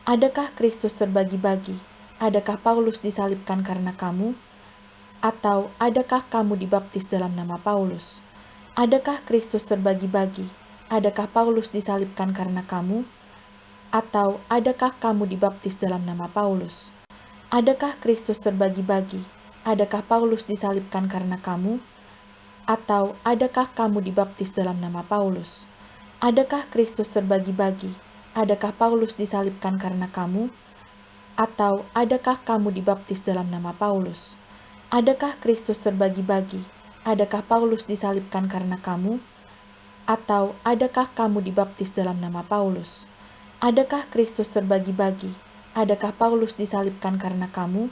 Adakah Kristus terbagi-bagi? Adakah Paulus disalibkan karena kamu? Atau adakah kamu dibaptis dalam nama Paulus? Adakah Kristus terbagi-bagi? Adakah Paulus disalibkan karena kamu? Atau adakah kamu dibaptis dalam nama Paulus? Adakah Kristus terbagi-bagi? Adakah Paulus disalibkan karena kamu? Atau adakah kamu dibaptis dalam nama Paulus? Adakah Kristus terbagi-bagi? Adakah Paulus disalibkan karena kamu? Atau adakah kamu dibaptis dalam nama Paulus? Adakah Kristus terbagi-bagi? Adakah Paulus disalibkan karena kamu? Atau adakah kamu dibaptis dalam nama Paulus? Adakah Kristus terbagi-bagi? Adakah Paulus disalibkan karena kamu?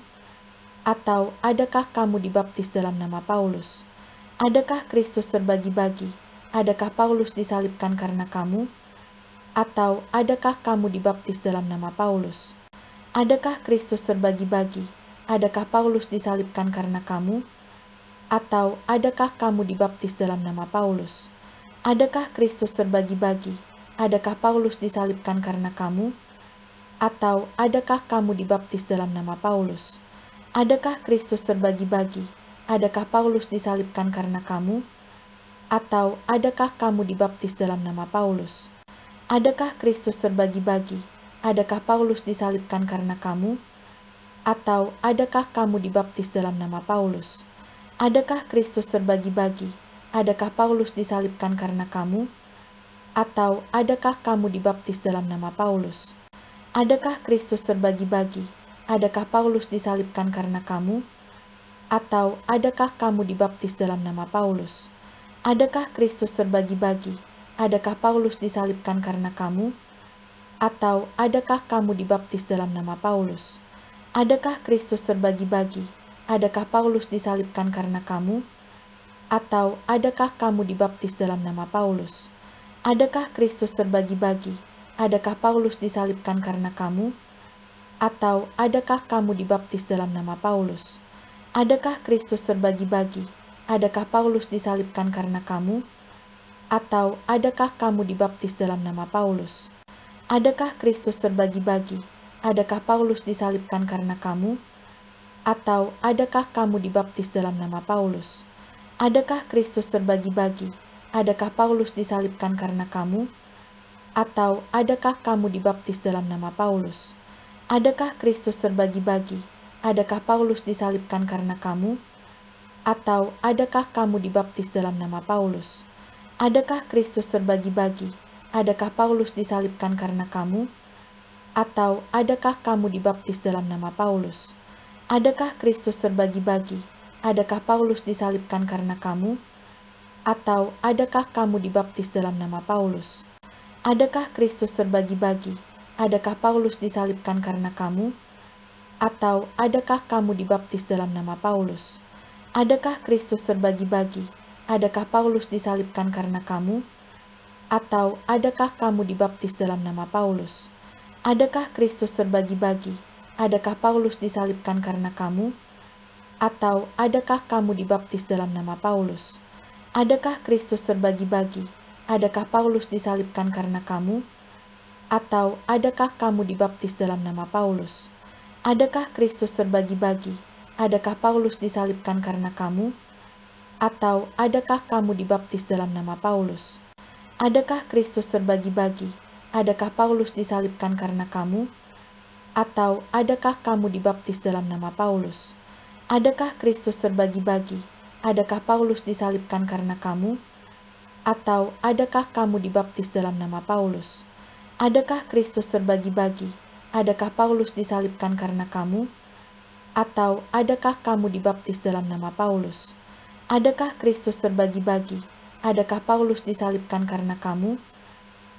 Atau adakah kamu dibaptis dalam nama Paulus? Adakah Kristus terbagi-bagi? Adakah Paulus disalibkan karena kamu? Atau adakah kamu dibaptis dalam nama Paulus? Adakah Kristus terbagi-bagi? Adakah Paulus disalibkan karena kamu? Atau adakah kamu dibaptis dalam nama Paulus? Adakah Kristus terbagi-bagi? Adakah Paulus disalibkan karena kamu? Atau adakah kamu dibaptis dalam nama Paulus? Adakah Kristus terbagi-bagi? Adakah Paulus disalibkan karena kamu? Atau adakah kamu dibaptis dalam nama Paulus? Adakah Kristus terbagi-bagi? Adakah Paulus disalibkan karena kamu? Atau adakah kamu dibaptis dalam nama Paulus? Adakah Kristus terbagi-bagi? Adakah Paulus disalibkan karena kamu? Atau adakah kamu dibaptis dalam nama Paulus? Adakah Kristus terbagi-bagi? Adakah Paulus disalibkan karena kamu? Atau adakah kamu dibaptis dalam nama Paulus? Adakah Kristus terbagi-bagi? Adakah Paulus disalibkan karena kamu? Atau adakah kamu dibaptis dalam nama Paulus? Adakah Kristus terbagi-bagi? Adakah Paulus disalibkan karena kamu? Atau adakah kamu dibaptis dalam nama Paulus? Adakah Kristus terbagi-bagi? Adakah Paulus disalibkan karena kamu? Atau adakah kamu dibaptis dalam nama Paulus? Adakah Kristus terbagi-bagi? Adakah Paulus disalibkan karena kamu? Atau adakah kamu dibaptis dalam nama Paulus? Adakah Kristus terbagi-bagi? Adakah Paulus disalibkan karena kamu? Atau adakah kamu dibaptis dalam nama Paulus? Adakah Kristus terbagi-bagi? Adakah Paulus disalibkan karena kamu? Atau adakah kamu dibaptis dalam nama Paulus? Adakah Kristus terbagi-bagi? Adakah Paulus disalibkan karena kamu? Atau adakah kamu dibaptis dalam nama Paulus? Adakah Kristus terbagi-bagi? Adakah Paulus disalibkan karena kamu? Atau adakah kamu dibaptis dalam nama Paulus? Adakah Kristus terbagi-bagi? Adakah Paulus disalibkan karena kamu? Atau adakah kamu dibaptis dalam nama Paulus? Adakah Kristus terbagi-bagi? Adakah Paulus disalibkan karena kamu? Atau adakah kamu dibaptis dalam nama Paulus? Adakah Kristus terbagi-bagi? Adakah Paulus disalibkan karena kamu? Atau adakah kamu dibaptis dalam nama Paulus? Adakah Kristus terbagi-bagi? Adakah Paulus disalibkan karena kamu? Atau adakah kamu dibaptis dalam nama Paulus? Adakah Kristus terbagi-bagi? Adakah Paulus disalibkan karena kamu? Atau adakah kamu dibaptis dalam nama Paulus? Adakah Kristus terbagi-bagi? Adakah Paulus disalibkan karena kamu? Atau adakah kamu dibaptis dalam nama Paulus? Adakah Kristus terbagi-bagi? Adakah Paulus disalibkan karena kamu? Atau adakah kamu dibaptis dalam nama Paulus? Adakah Kristus terbagi-bagi? Adakah Paulus disalibkan karena kamu? Atau adakah kamu dibaptis dalam nama Paulus? Adakah Kristus terbagi-bagi? Adakah Paulus disalibkan karena kamu? Atau adakah kamu dibaptis dalam nama Paulus? Adakah Kristus terbagi-bagi? Adakah Paulus disalibkan karena kamu?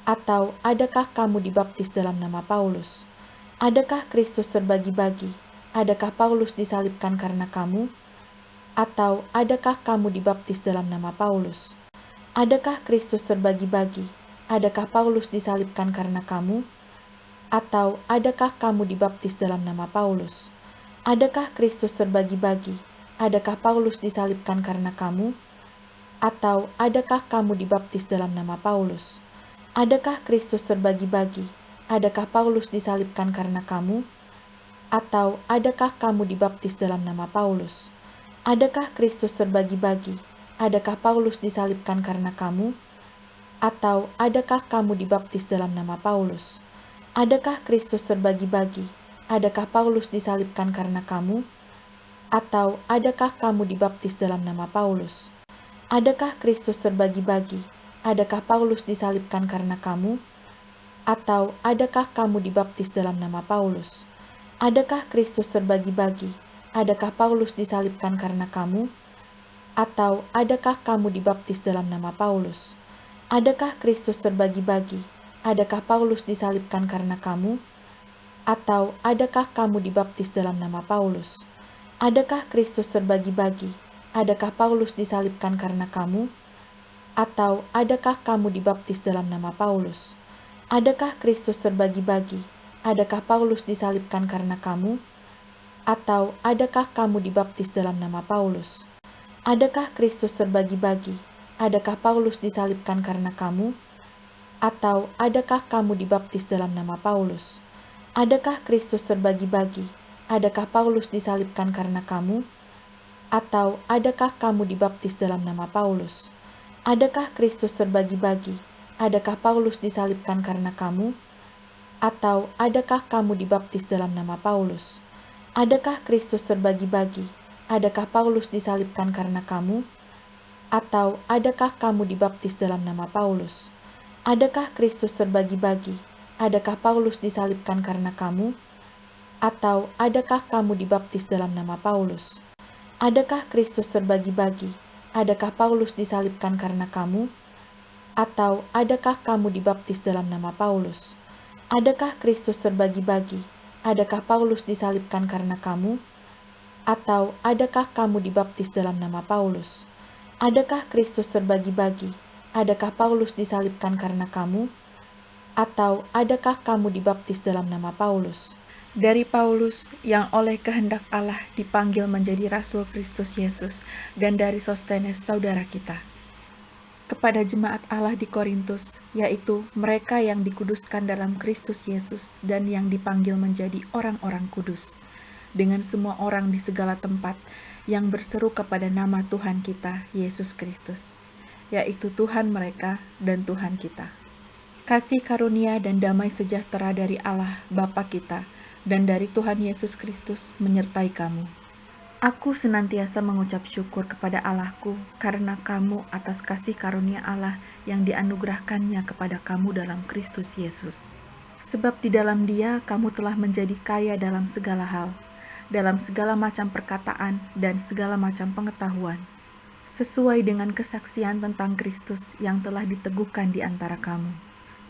Atau adakah kamu dibaptis dalam nama Paulus? Adakah Kristus terbagi-bagi? Adakah Paulus disalibkan karena kamu? Atau adakah kamu dibaptis dalam nama Paulus? Adakah Kristus terbagi-bagi? Adakah Paulus disalibkan karena kamu? Atau adakah kamu dibaptis dalam nama Paulus? Adakah Kristus terbagi-bagi? Adakah Paulus disalibkan karena kamu? Atau adakah kamu dibaptis dalam nama Paulus? Adakah Kristus terbagi-bagi? adakah Paulus disalibkan karena kamu? Atau adakah kamu dibaptis dalam nama Paulus? Adakah Kristus terbagi-bagi? Adakah Paulus disalibkan karena kamu? Atau adakah kamu dibaptis dalam nama Paulus? Adakah Kristus terbagi-bagi? Adakah Paulus disalibkan karena kamu? Atau adakah kamu dibaptis dalam nama Paulus? Adakah Kristus terbagi-bagi? Adakah Paulus disalibkan karena kamu? Atau adakah kamu dibaptis dalam nama Paulus? Adakah Kristus terbagi-bagi? Adakah Paulus disalibkan karena kamu? Atau adakah kamu dibaptis dalam nama Paulus? Adakah Kristus terbagi-bagi? Adakah Paulus disalibkan karena kamu? Atau adakah kamu dibaptis dalam nama Paulus? Adakah Kristus terbagi-bagi? Adakah Paulus disalibkan karena kamu? Atau adakah kamu dibaptis dalam nama Paulus? Adakah Kristus terbagi-bagi? Adakah Paulus disalibkan karena kamu? Atau adakah kamu dibaptis dalam nama Paulus? Adakah Kristus terbagi-bagi? Adakah Paulus disalibkan karena kamu? Atau adakah kamu dibaptis dalam nama Paulus? Adakah Kristus terbagi-bagi? Adakah Paulus disalibkan karena kamu? Atau adakah kamu dibaptis dalam nama Paulus? Adakah Kristus terbagi-bagi? Adakah Paulus disalibkan karena kamu? Atau adakah kamu dibaptis dalam nama Paulus? Adakah Kristus terbagi-bagi? Adakah Paulus disalibkan karena kamu? Atau adakah kamu dibaptis dalam nama Paulus? Adakah Kristus terbagi-bagi? Adakah Paulus disalibkan karena kamu? Atau adakah kamu dibaptis dalam nama Paulus? Adakah Kristus terbagi-bagi? Adakah Paulus disalibkan karena kamu? Atau adakah kamu dibaptis dalam nama Paulus? Adakah Kristus terbagi-bagi? Adakah Paulus disalibkan karena kamu? Atau adakah kamu dibaptis dalam nama Paulus? Adakah Kristus terbagi-bagi? Adakah Paulus disalibkan karena kamu? Atau adakah kamu dibaptis dalam nama Paulus? Dari Paulus yang oleh kehendak Allah dipanggil menjadi Rasul Kristus Yesus, dan dari Sostenes saudara kita. Kepada jemaat Allah di Korintus, yaitu mereka yang dikuduskan dalam Kristus Yesus dan yang dipanggil menjadi orang-orang kudus, dengan semua orang di segala tempat yang berseru kepada nama Tuhan kita, Yesus Kristus, yaitu Tuhan mereka dan Tuhan kita. Kasih karunia dan damai sejahtera dari Allah Bapa kita dan dari Tuhan Yesus Kristus menyertai kamu. Aku senantiasa mengucap syukur kepada Allahku karena kamu atas kasih karunia Allah yang dianugerahkannya kepada kamu dalam Kristus Yesus. Sebab di dalam Dia kamu telah menjadi kaya dalam segala hal, dalam segala macam perkataan dan segala macam pengetahuan, sesuai dengan kesaksian tentang Kristus yang telah diteguhkan di antara kamu.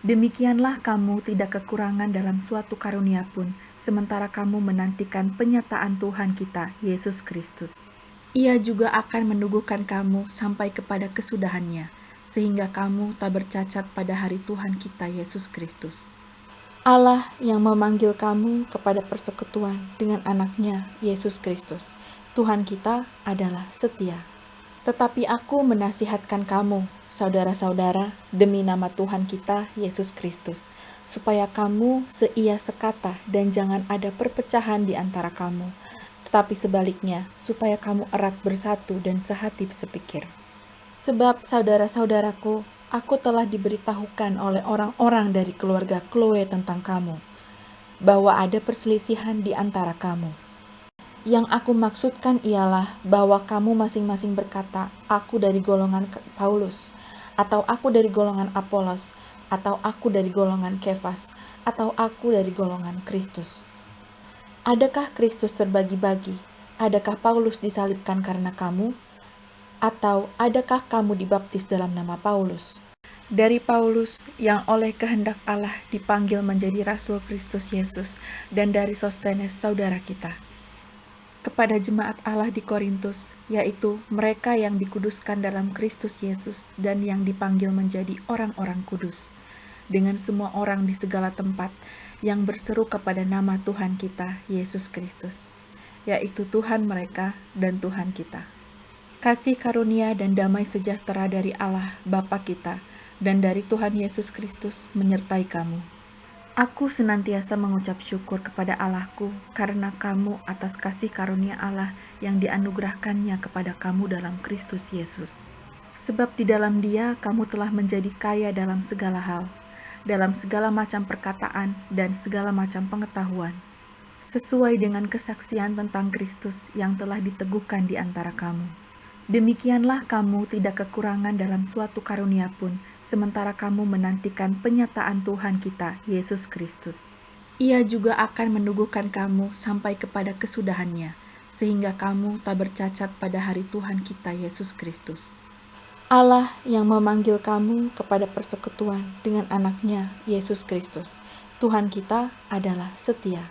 Demikianlah kamu tidak kekurangan dalam suatu karunia pun, sementara kamu menantikan penyataan Tuhan kita, Yesus Kristus. Ia juga akan meneguhkan kamu sampai kepada kesudahannya, sehingga kamu tak bercacat pada hari Tuhan kita, Yesus Kristus. Allah yang memanggil kamu kepada persekutuan dengan anaknya, Yesus Kristus, Tuhan kita adalah setia. Tetapi aku menasihatkan kamu, saudara-saudara, demi nama Tuhan kita, Yesus Kristus, supaya kamu seia sekata dan jangan ada perpecahan di antara kamu, tetapi sebaliknya, supaya kamu erat bersatu dan sehati sepikir. Sebab saudara-saudaraku, aku telah diberitahukan oleh orang-orang dari keluarga Chloe tentang kamu, bahwa ada perselisihan di antara kamu. Yang aku maksudkan ialah bahwa kamu masing-masing berkata, aku dari golongan Paulus, atau aku dari golongan Apolos, atau aku dari golongan Kefas, atau aku dari golongan Kristus. Adakah Kristus terbagi-bagi? Adakah Paulus disalibkan karena kamu? Atau adakah kamu dibaptis dalam nama Paulus? Dari Paulus yang oleh kehendak Allah dipanggil menjadi Rasul Kristus Yesus, dan dari Sostenes saudara kita. Kepada jemaat Allah di Korintus, yaitu mereka yang dikuduskan dalam Kristus Yesus dan yang dipanggil menjadi orang-orang kudus, dengan semua orang di segala tempat yang berseru kepada nama Tuhan kita, Yesus Kristus, yaitu Tuhan mereka dan Tuhan kita. Kasih karunia dan damai sejahtera dari Allah Bapa kita dan dari Tuhan Yesus Kristus menyertai kamu. Aku senantiasa mengucap syukur kepada Allahku karena kamu atas kasih karunia Allah yang dianugerahkannya kepada kamu dalam Kristus Yesus. Sebab di dalam Dia kamu telah menjadi kaya dalam segala hal, dalam segala macam perkataan dan segala macam pengetahuan, sesuai dengan kesaksian tentang Kristus yang telah diteguhkan di antara kamu. Demikianlah kamu tidak kekurangan dalam suatu karunia pun, sementara kamu menantikan penyataan Tuhan kita, Yesus Kristus. Ia juga akan meneguhkan kamu sampai kepada kesudahannya, sehingga kamu tak bercacat pada hari Tuhan kita, Yesus Kristus. Allah yang memanggil kamu kepada persekutuan dengan anaknya, Yesus Kristus, Tuhan kita adalah setia.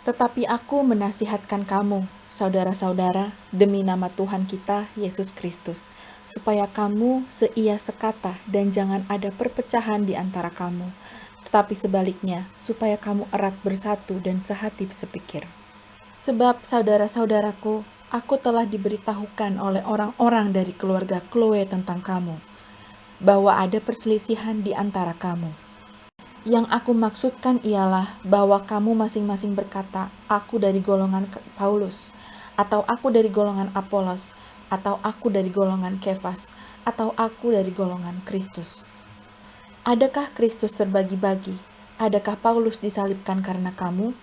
Tetapi aku menasihatkan kamu, saudara-saudara, demi nama Tuhan kita, Yesus Kristus, supaya kamu seia sekata dan jangan ada perpecahan di antara kamu, tetapi sebaliknya, supaya kamu erat bersatu dan sehati sepikir. Sebab saudara-saudaraku, aku telah diberitahukan oleh orang-orang dari keluarga Chloe tentang kamu, bahwa ada perselisihan di antara kamu. Yang aku maksudkan ialah bahwa kamu masing-masing berkata, aku dari golongan Paulus, atau aku dari golongan Apolos, atau aku dari golongan Kefas, atau aku dari golongan Kristus. Adakah Kristus terbagi-bagi? Adakah Paulus disalibkan karena kamu?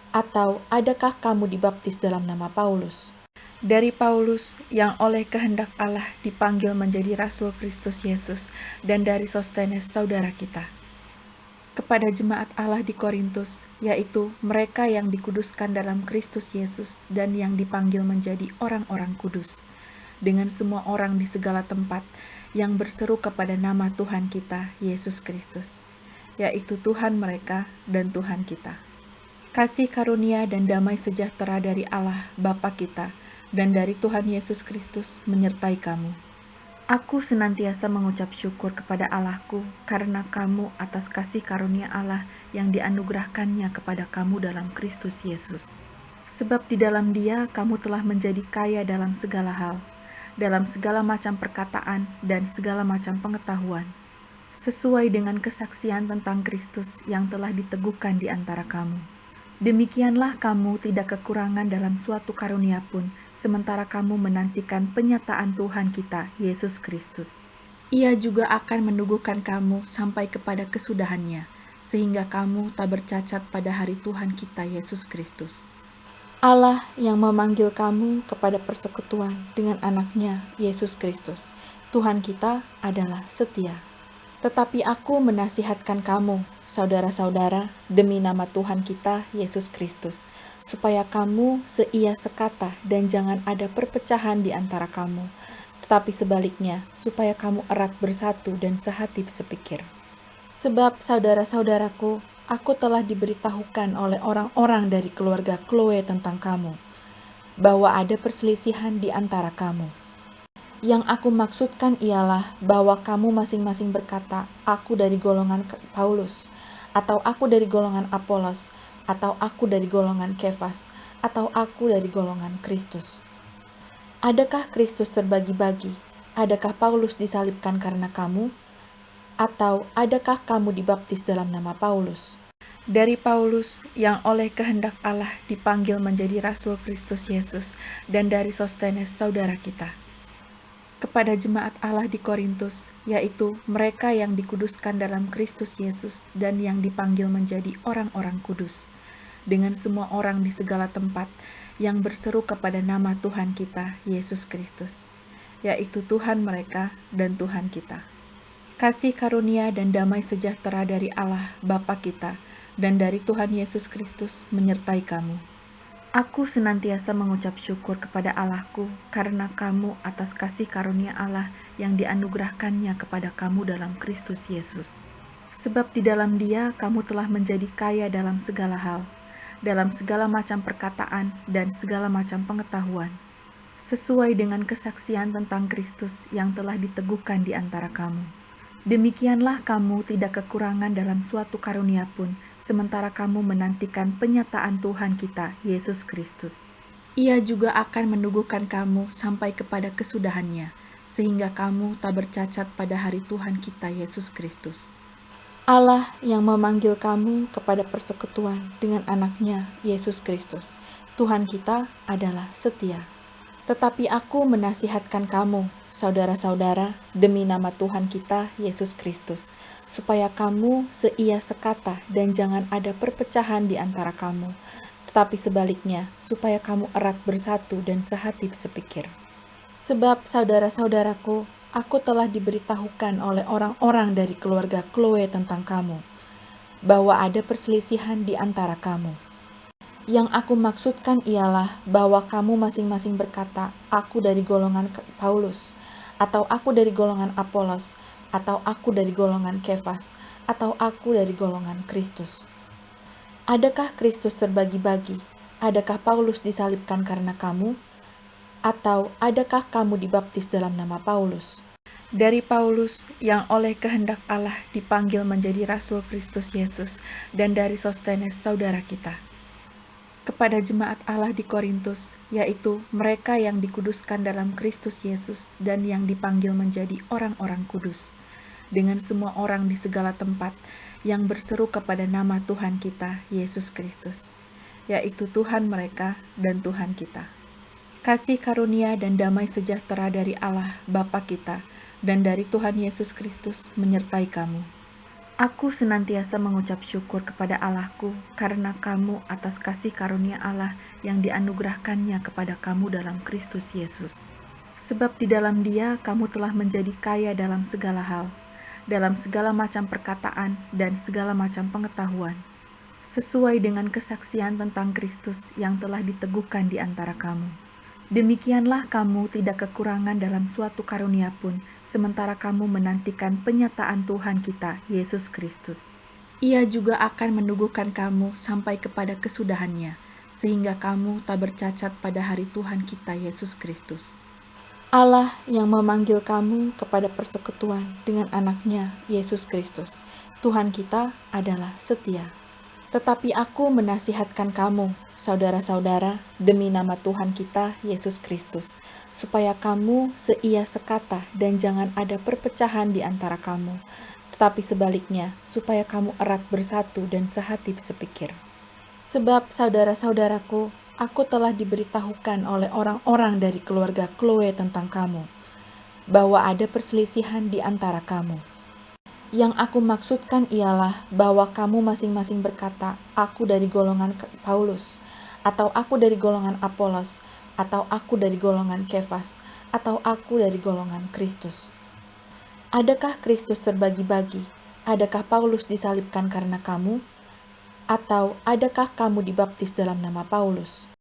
Atau adakah kamu dibaptis dalam nama Paulus? Dari Paulus yang oleh kehendak Allah dipanggil menjadi Rasul Kristus Yesus, dan dari Sostenes saudara kita. Kepada jemaat Allah di Korintus, yaitu mereka yang dikuduskan dalam Kristus Yesus dan yang dipanggil menjadi orang-orang kudus, dengan semua orang di segala tempat yang berseru kepada nama Tuhan kita, Yesus Kristus, yaitu Tuhan mereka dan Tuhan kita. Kasih karunia dan damai sejahtera dari Allah Bapa kita dan dari Tuhan Yesus Kristus menyertai kamu. Aku senantiasa mengucap syukur kepada Allahku karena kamu atas kasih karunia Allah yang dianugerahkannya kepada kamu dalam Kristus Yesus. Sebab di dalam Dia kamu telah menjadi kaya dalam segala hal, dalam segala macam perkataan dan segala macam pengetahuan, sesuai dengan kesaksian tentang Kristus yang telah diteguhkan di antara kamu. Demikianlah kamu tidak kekurangan dalam suatu karunia pun, sementara kamu menantikan penyataan Tuhan kita, Yesus Kristus. Ia juga akan meneguhkan kamu sampai kepada kesudahannya, sehingga kamu tak bercacat pada hari Tuhan kita, Yesus Kristus. Allah yang memanggil kamu kepada persekutuan dengan anaknya, Yesus Kristus, Tuhan kita adalah setia. Tetapi aku menasihatkan kamu, saudara-saudara, demi nama Tuhan kita, Yesus Kristus, supaya kamu seia sekata dan jangan ada perpecahan di antara kamu, tetapi sebaliknya, supaya kamu erat bersatu dan sehati sepikir. Sebab saudara-saudaraku, aku telah diberitahukan oleh orang-orang dari keluarga Chloe tentang kamu, bahwa ada perselisihan di antara kamu. Yang aku maksudkan ialah bahwa kamu masing-masing berkata, aku dari golongan Paulus, atau aku dari golongan Apolos, atau aku dari golongan Kefas, atau aku dari golongan Kristus. Adakah Kristus terbagi-bagi? Adakah Paulus disalibkan karena kamu? Atau adakah kamu dibaptis dalam nama Paulus? Dari Paulus yang oleh kehendak Allah dipanggil menjadi Rasul Kristus Yesus, dan dari Sostenes saudara kita. Kepada jemaat Allah di Korintus, yaitu mereka yang dikuduskan dalam Kristus Yesus dan yang dipanggil menjadi orang-orang kudus, dengan semua orang di segala tempat yang berseru kepada nama Tuhan kita, Yesus Kristus, yaitu Tuhan mereka dan Tuhan kita. Kasih karunia dan damai sejahtera dari Allah Bapa kita dan dari Tuhan Yesus Kristus menyertai kamu. Aku senantiasa mengucap syukur kepada Allahku karena kamu atas kasih karunia Allah yang dianugerahkannya kepada kamu dalam Kristus Yesus. Sebab di dalam Dia kamu telah menjadi kaya dalam segala hal, dalam segala macam perkataan dan segala macam pengetahuan, sesuai dengan kesaksian tentang Kristus yang telah diteguhkan di antara kamu. Demikianlah kamu tidak kekurangan dalam suatu karunia pun, sementara kamu menantikan penyataan Tuhan kita, Yesus Kristus. Ia juga akan meneguhkan kamu sampai kepada kesudahannya, sehingga kamu tak bercacat pada hari Tuhan kita, Yesus Kristus. Allah yang memanggil kamu kepada persekutuan dengan anaknya, Yesus Kristus. Tuhan kita adalah setia. Tetapi aku menasihatkan kamu, saudara-saudara, demi nama Tuhan kita, Yesus Kristus, supaya kamu seia sekata dan jangan ada perpecahan di antara kamu, tetapi sebaliknya, supaya kamu erat bersatu dan sehati sepikir. Sebab saudara-saudaraku, aku telah diberitahukan oleh orang-orang dari keluarga Chloe tentang kamu, bahwa ada perselisihan di antara kamu. Yang aku maksudkan ialah bahwa kamu masing-masing berkata, aku dari golongan Paulus, atau aku dari golongan Apolos, atau aku dari golongan Kefas, atau aku dari golongan Kristus. Adakah Kristus terbagi-bagi? Adakah Paulus disalibkan karena kamu? Atau adakah kamu dibaptis dalam nama Paulus? Dari Paulus yang oleh kehendak Allah dipanggil menjadi Rasul Kristus Yesus, dan dari Sostenes saudara kita. Kepada jemaat Allah di Korintus, yaitu mereka yang dikuduskan dalam Kristus Yesus dan yang dipanggil menjadi orang-orang kudus, dengan semua orang di segala tempat yang berseru kepada nama Tuhan kita, Yesus Kristus, yaitu Tuhan mereka dan Tuhan kita. Kasih karunia dan damai sejahtera dari Allah Bapa kita dan dari Tuhan Yesus Kristus menyertai kamu. Aku senantiasa mengucap syukur kepada Allahku karena kamu atas kasih karunia Allah yang dianugerahkannya kepada kamu dalam Kristus Yesus. Sebab di dalam Dia kamu telah menjadi kaya dalam segala hal, dalam segala macam perkataan dan segala macam pengetahuan, sesuai dengan kesaksian tentang Kristus yang telah diteguhkan di antara kamu. Demikianlah kamu tidak kekurangan dalam suatu karunia pun, sementara kamu menantikan penyataan Tuhan kita, Yesus Kristus. Ia juga akan meneguhkan kamu sampai kepada kesudahannya, sehingga kamu tak bercacat pada hari Tuhan kita, Yesus Kristus. Allah yang memanggil kamu kepada persekutuan dengan anaknya, Yesus Kristus. Tuhan kita adalah setia. Tetapi aku menasihatkan kamu, saudara-saudara, demi nama Tuhan kita, Yesus Kristus, supaya kamu seia sekata dan jangan ada perpecahan di antara kamu, tetapi sebaliknya, supaya kamu erat bersatu dan sehati sepikir. Sebab saudara-saudaraku, aku telah diberitahukan oleh orang-orang dari keluarga Chloe tentang kamu, bahwa ada perselisihan di antara kamu. Yang aku maksudkan ialah bahwa kamu masing-masing berkata, aku dari golongan Paulus, atau aku dari golongan Apolos, atau aku dari golongan Kefas, atau aku dari golongan Kristus. Adakah Kristus terbagi-bagi? Adakah Paulus disalibkan karena kamu? Atau adakah kamu dibaptis dalam nama Paulus?